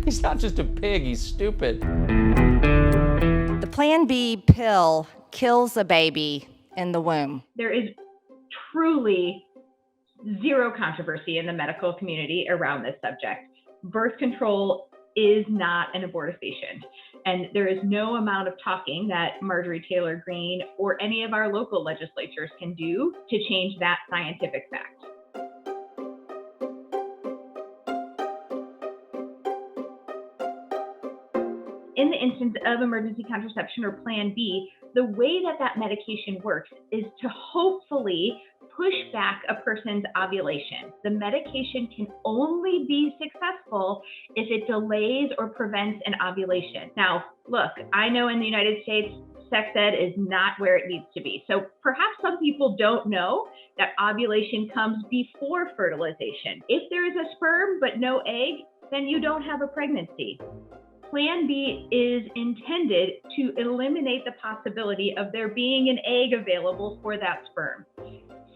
He's not just a pig, he's stupid. The Plan B pill kills a baby in the womb. There is truly zero controversy in the medical community around this subject. Birth control is not an abortifacient. And there is no amount of talking that Marjorie Taylor Greene or any of our local legislatures can do to change that scientific fact. In the instance of emergency contraception or Plan B, the way that that medication works is to hopefully push back a person's ovulation. The medication can only be successful if it delays or prevents an ovulation. Now, look, I know in the United States, sex ed is not where it needs to be. So perhaps some people don't know that ovulation comes before fertilization. If there is a sperm but no egg, then you don't have a pregnancy. Plan B is intended to eliminate the possibility of there being an egg available for that sperm.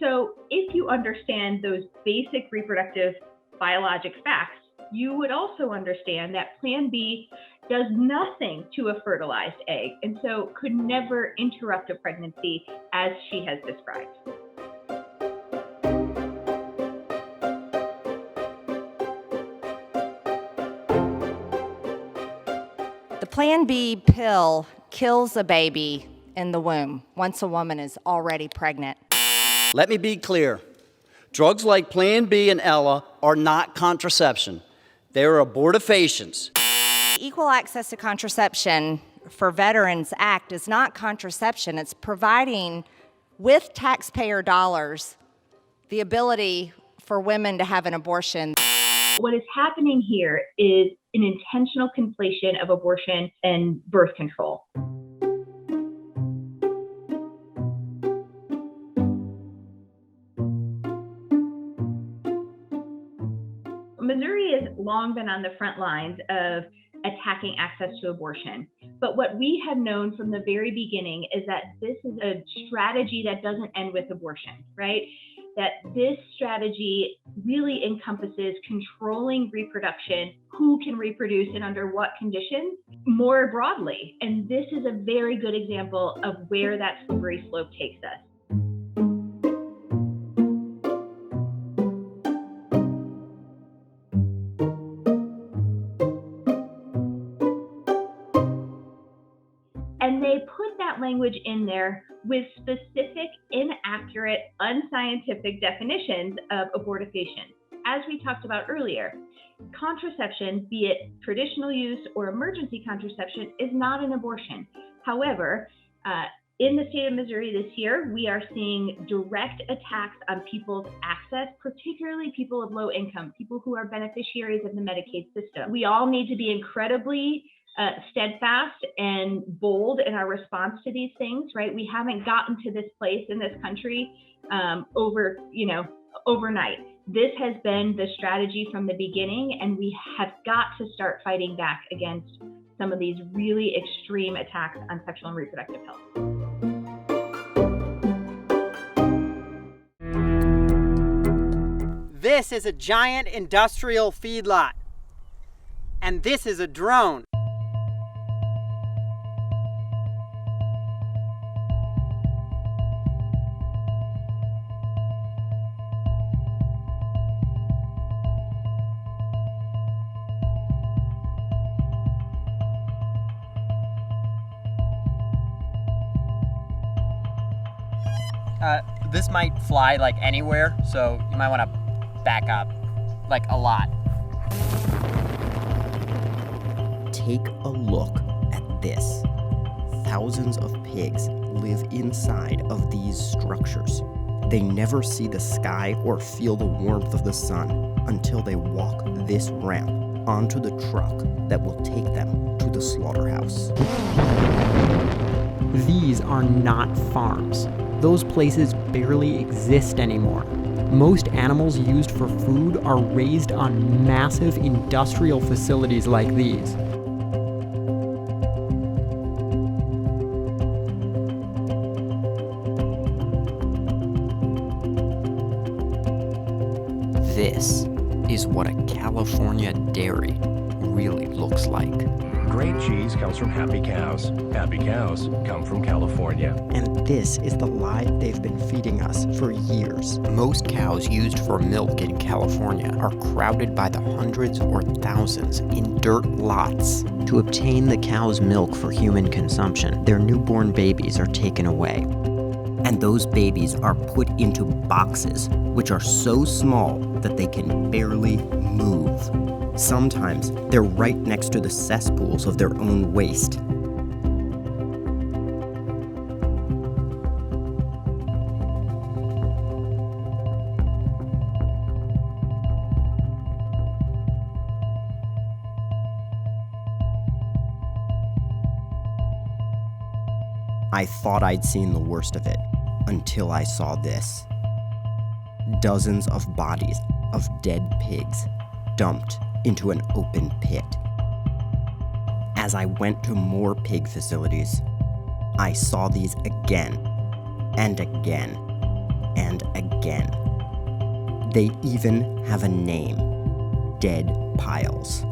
So if you understand those basic reproductive biologic facts, you would also understand that Plan B does nothing to a fertilized egg and so could never interrupt a pregnancy as she has described. The Plan B pill kills a baby in the womb once a woman is already pregnant. Let me be clear. Drugs like Plan B and Ella are not contraception. They are abortifacients. Equal access to contraception for Veterans Act is not contraception. It's providing, with taxpayer dollars, the ability for women to have an abortion. What is happening here is an intentional conflation of abortion and birth control. Missouri has long been on the front lines of attacking access to abortion. But what we have known from the very beginning is that this is a strategy that doesn't end with abortion, right? That this strategy really encompasses controlling reproduction, who can reproduce and under what conditions, more broadly. And this is a very good example of where that slippery slope takes us. And they put that language in there with specific, inaccurate, unscientific definitions of abortifacient. As we talked about earlier, contraception, be it traditional use or emergency contraception, is not an abortion. However, in the state of Missouri this year, we are seeing direct attacks on people's access, particularly people of low income, people who are beneficiaries of the Medicaid system. We all need to be incredibly steadfast and bold in our response to these things, right? We haven't gotten to this place in this country overnight. This has been the strategy from the beginning, and we have got to start fighting back against some of these really extreme attacks on sexual and reproductive health. This is a giant industrial feedlot, and this is a drone. This might fly like anywhere, so you might want to back up, like a lot. Take a look at this. Thousands of pigs live inside of these structures. They never see the sky or feel the warmth of the sun until they walk this ramp onto the truck that will take them to the slaughterhouse. These are not farms. Those places barely exist anymore. Most animals used for food are raised on massive industrial facilities like these. This is what a California dairy really looks like. Great cheese comes from happy cows. Happy cows come from California. And this is the lie they've been feeding us for years. Most cows used for milk in California are crowded by the hundreds or thousands in dirt lots. To obtain the cow's milk for human consumption, their newborn babies are taken away. And those babies are put into boxes, which are so small that they can barely move. Sometimes they're right next to the cesspools of their own waste. I thought I'd seen the worst of it until I saw this. Dozens of bodies of dead pigs dumped into an open pit. As I went to more pig facilities, I saw these again and again and again. They even have a name: dead piles.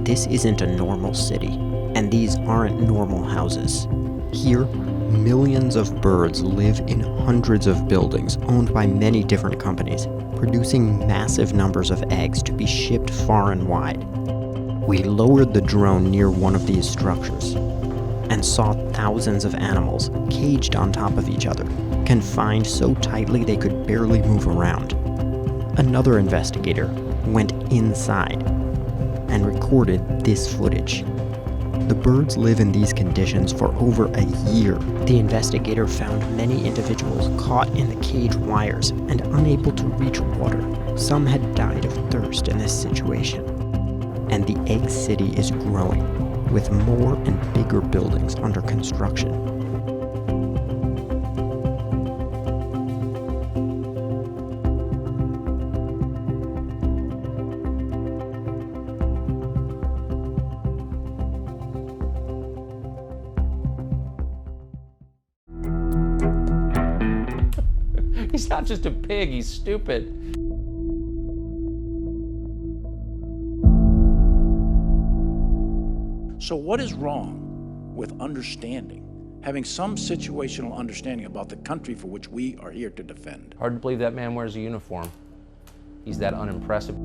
This isn't a normal city, and these aren't normal houses. Here, millions of birds live in hundreds of buildings owned by many different companies, producing massive numbers of eggs to be shipped far and wide. We lowered the drone near one of these structures and saw thousands of animals caged on top of each other, confined so tightly they could barely move around. Another investigator went inside and recorded this footage. The birds live in these conditions for over a year. The investigator found many individuals caught in the cage wires and unable to reach water. Some had died of thirst in this situation. And the egg city is growing, with more and bigger buildings under construction. He's not just a pig, he's stupid. So what is wrong with understanding, having some situational understanding about the country for which we are here to defend? Hard to believe that man wears a uniform. He's that unimpressive.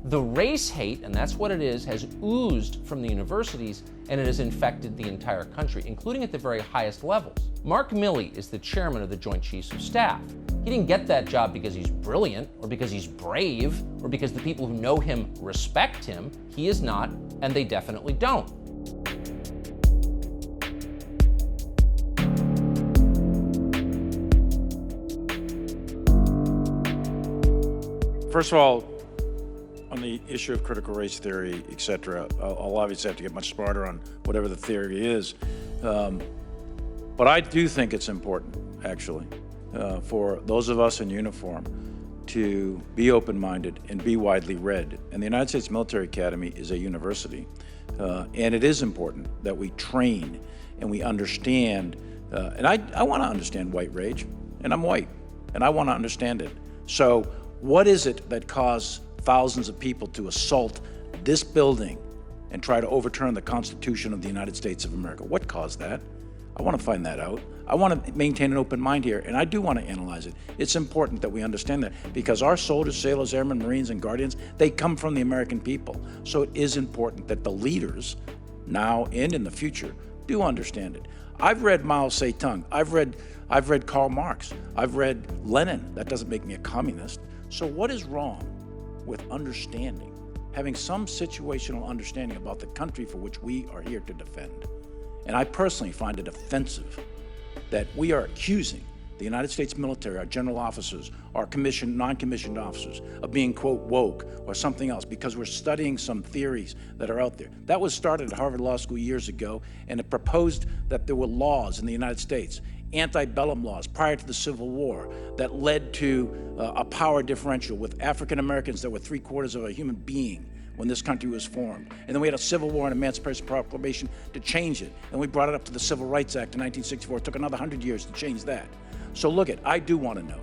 The race hate, and that's what it is, has oozed from the universities, and it has infected the entire country, including at the very highest levels. Mark Milley is the chairman of the Joint Chiefs of Staff. He didn't get that job because he's brilliant, or because he's brave, or because the people who know him respect him. He is not, and they definitely don't. First of all, on the issue of critical race theory, et cetera, I'll obviously have to get much smarter on whatever the theory is. But I do think it's important, actually, for those of us in uniform to be open-minded and be widely read. And the United States Military Academy is a university. And it is important that we train and we understand. And I want to understand white rage, and I'm white, and I want to understand it. So what is it that caused thousands of people to assault this building and try to overturn the Constitution of the United States of America? What caused that? I want to find that out. I want to maintain an open mind here, and I do want to analyze it. It's important that we understand that, because our soldiers, sailors, airmen, Marines, and Guardians, they come from the American people. So it is important that the leaders, now and in the future, do understand it. I've read Mao Zedong. I've read Karl Marx. I've read Lenin. That doesn't make me a communist. So what is wrong with understanding, having some situational understanding about the country for which we are here to defend? And I personally find it offensive that we are accusing the the United States military, our general officers, our commissioned, non-commissioned officers, of being, quote, woke or something else, because we're studying some theories that are out there. That was started at Harvard Law School years ago, and it proposed that there were laws in the United States, antebellum laws prior to the Civil War, that led to a power differential with African Americans that were 3/4 of a human being when this country was formed. And then we had a Civil War and Emancipation Proclamation to change it. And we brought it up to the Civil Rights Act in 1964. It took another 100 years to change that. So look it, I do want to know.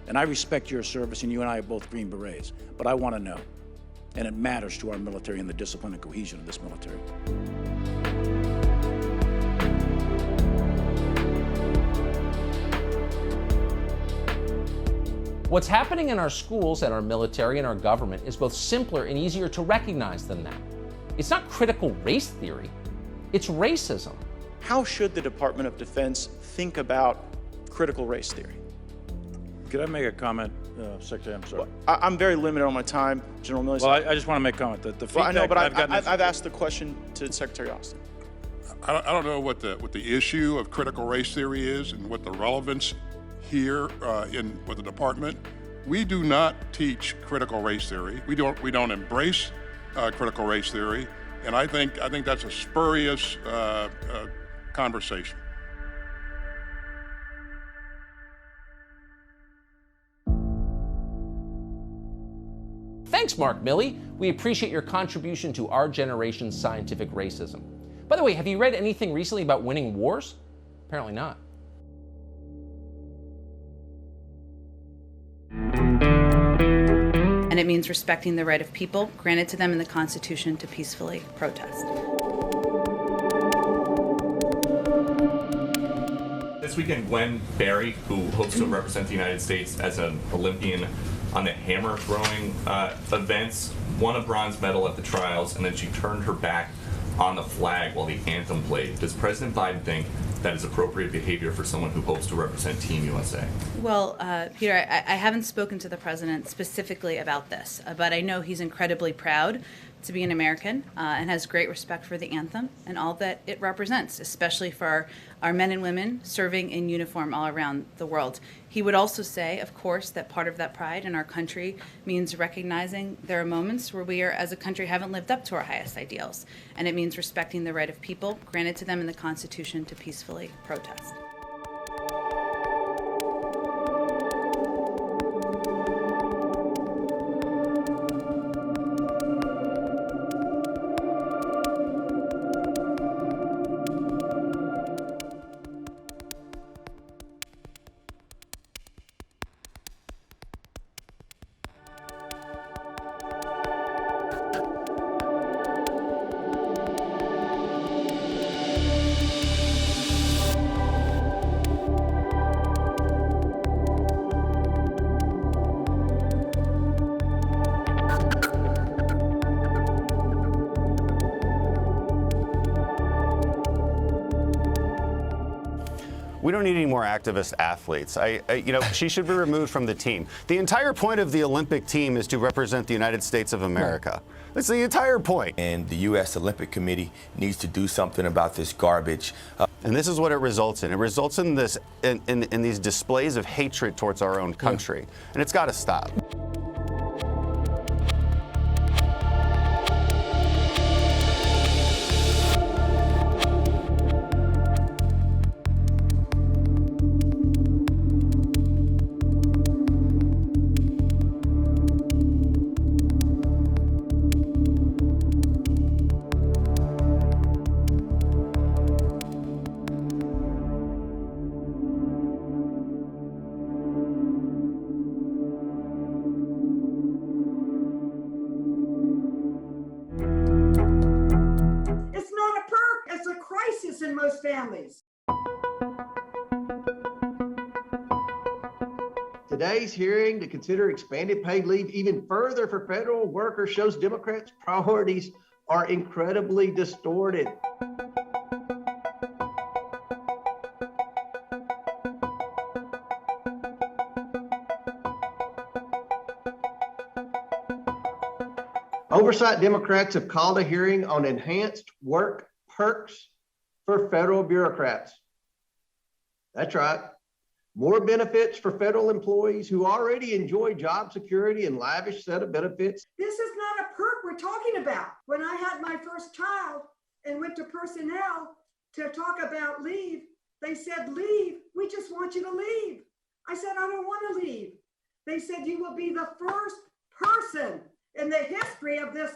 And I respect your service, and you and I are both Green Berets, but I want to know. And it matters to our military and the discipline and cohesion of this military. What's happening in our schools and our military and our government is both simpler and easier to recognize than that. It's not critical race theory, it's racism. How should the Department of Defense think about critical race theory? Could I make a comment, Secretary? I'm sorry. Well, I'm very limited on my time, General Milley. Well, I just want to make a comment. The feedback I know, but I've gotten I've asked the question to Secretary Austin. I don't know what the issue of critical race theory is and what the relevance here with the department. We do not teach critical race theory. We don't embrace critical race theory, and I think that's a spurious conversation. Thanks, Mark Milley. We appreciate your contribution to our generation's scientific racism. By the way, have you read anything recently about winning wars? Apparently not. And it means respecting the right of people granted to them in the Constitution to peacefully protest. This weekend, Gwen Berry, who hopes to represent the United States as an Olympian on the hammer throwing events, won a bronze medal at the trials, and then she turned her back on the flag while the anthem played. Does President Biden think that is appropriate behavior for someone who hopes to represent Team USA? Well, Peter, I haven't spoken to the president specifically about this, but I know he's incredibly proud to be an American and has great respect for the anthem and all that it represents, especially for our men and women serving in uniform all around the world. He would also say, of course, that part of that pride in our country means recognizing there are moments where we are, as a country, haven't lived up to our highest ideals. And it means respecting the right of people granted to them in the Constitution to peacefully protest. We don't need any more activist athletes. She should be removed from the team. The entire point of the Olympic team is to represent the United States of America. That's the entire point. And the U.S. Olympic Committee needs to do something about this garbage. And this is what it results in. It results in this, in these displays of hatred towards our own country. And it's got to stop. In most families. Today's hearing to consider expanded paid leave even further for federal workers shows Democrats' priorities are incredibly distorted. Oversight Democrats have called a hearing on enhanced work perks for federal bureaucrats. That's right. more benefits for federal employees who already enjoy job security and lavish set of benefits. This is not a perk we're talking about. When I had my first child and went to personnel to talk about leave, they said, leave, we just want you to leave. I said, I don't want to leave. They said, you will be the first person in the history of this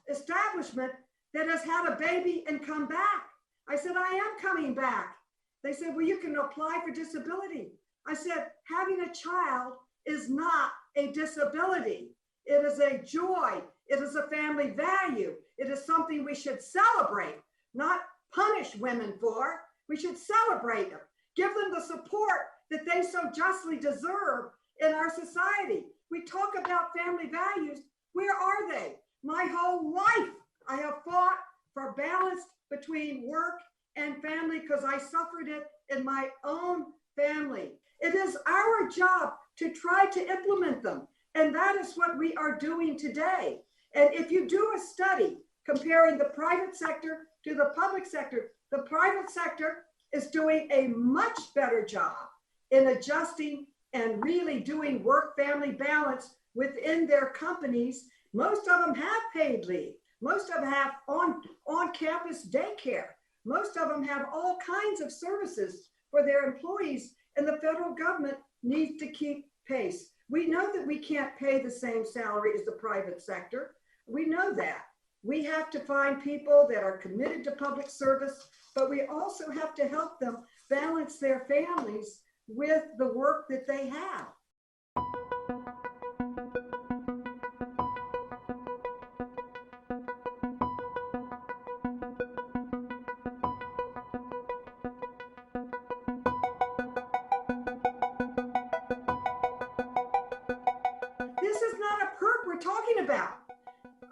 establishment that has had a baby and come back. I said, I am coming back. They said, well, you can apply for disability. I said, having a child is not a disability. It is a joy. It is a family value. It is something we should celebrate, not punish women for. We should celebrate them, give them the support that they so justly deserve in our society. We talk about family values. Where are they? My whole life, I have fought for balance between work and family because I suffered it in my own family. It is our job to try to implement them. And that is what we are doing today. And if you do a study comparing the private sector to the public sector, the private sector is doing a much better job in adjusting and really doing work-family balance within their companies. Most of them have paid leave. Most of them have on-campus daycare. Most of them have all kinds of services for their employees, and the federal government needs to keep pace. We know that we can't pay the same salary as the private sector. We know that. We have to find people that are committed to public service, but we also have to help them balance their families with the work that they have. This is not a perk we're talking about.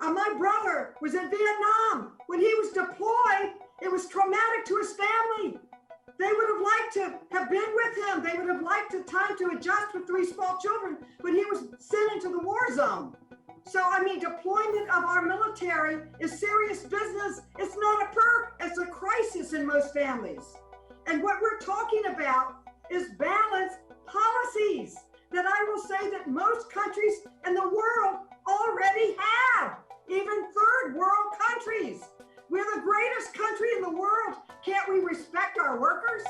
My brother was in Vietnam. When he was deployed, it was traumatic to his family. They would have liked to have been with him. They would have liked the time to adjust with 3 small children, but he was sent into the war zone. So, I mean, deployment of our military is serious business. It's not a perk. It's a crisis in most families. And what we're talking about is balanced policies that I will say that most countries in the world already have, even third world countries. We're the greatest country in the world. Can't we respect our workers?